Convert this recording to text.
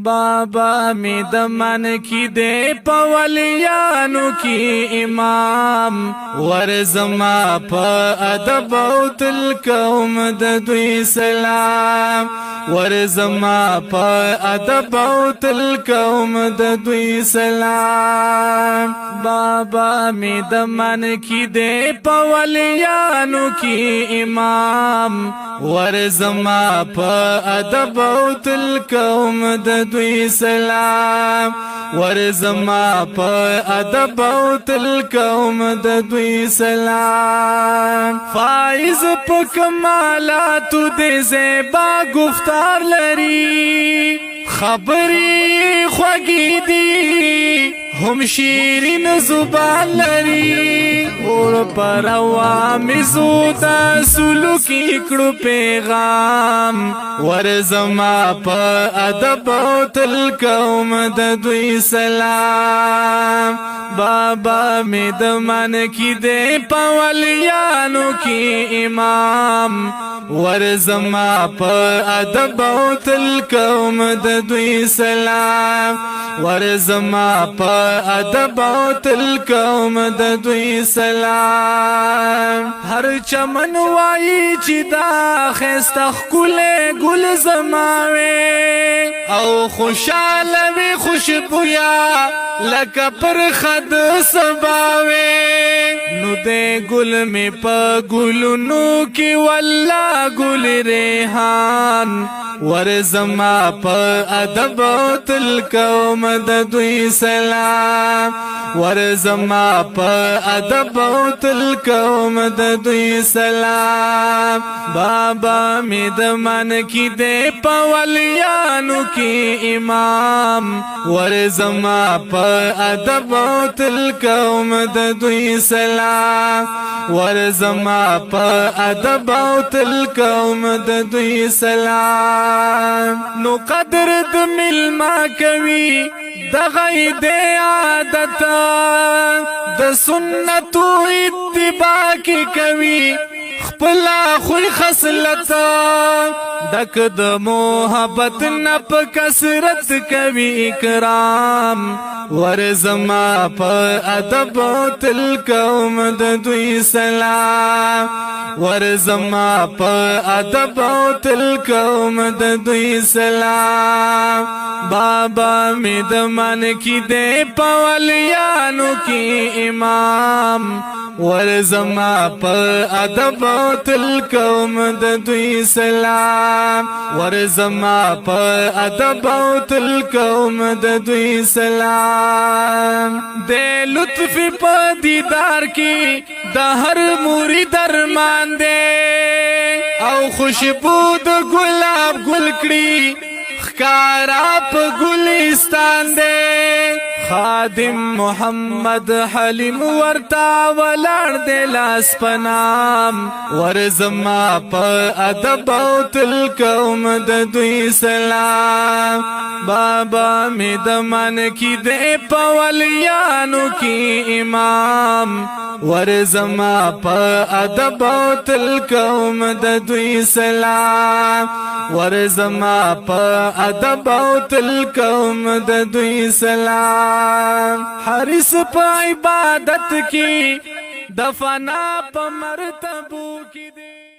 بابا می دمن کی دے پولیانو کی امام ورزما پا ادب او تل قوم د دوی سلام ورزما پا ادب او تل قوم د دوی سلام بابا می دمن کی دے پولیانو کی امام ورزما پا ادب او تل قوم د دوی سلام ورزما پا ادب او تل قوم د دوی سلام فائز پا کمالاتو دے زیبا گفتار لری خبری خوگی دی هم شیرین زبان لری اور پر عوامی زودا سلوکی کڑو پیغام ورزما پا ادب او تل قوم د دوی سلام بابا می دمن کی دے پولیانو کی امام ورزما پا ادب او تل قوم د دوی سلام ورزما پا ادب او تل قوم د دوی سلام هر چمن وای چې دا خسته خله ګل زماوي او خوشاله وي خوشبویا لکه پر خد سباوي نو دې ګل می په ګلونو کې والله ګل ریحان ورزما پا ادب او تل قوم د دوی سلام ورزما پا ادب او تل قوم د دوی سلام بابا می دمن کی دے پولیانو کی امام ورزما پا ادب او تل قوم د دوی سلام ورزما پا ادب او تل قوم د دوی سلام نو قدر د ملما کوي د غید عادت د سنتو اتباع کی کوي خپلا خوی خصلت دک د محبت نپ کسرت کوي اکرام ورزما پا ادب تل قوم د دوی سلام ورزما پا ادب تل قوم د دوی سلام بابا می دمن کی دے پولیانو کی امام ورزما پا ادب تل قوم د دوی سلام ورزما پا ادب تل قوم د دوی سلام دے لطف پا دیدار کی دا ہر موری درمان دے او خوشبو د گلاب گل کڑی خکارا پا گلستان دے خادم محمد حلیم ورتا ولار دے لاس پنام ورزما پا ادب او تل قوم د دوی سلام بابا می دمن کی دے پولیانو کی امام ورزما پا ادب او تل قوم د دوی سلام ورزما پا ادب او تل قوم د دوی سلام حریص پا عبادت کی دفنا پا مرتبو کی دے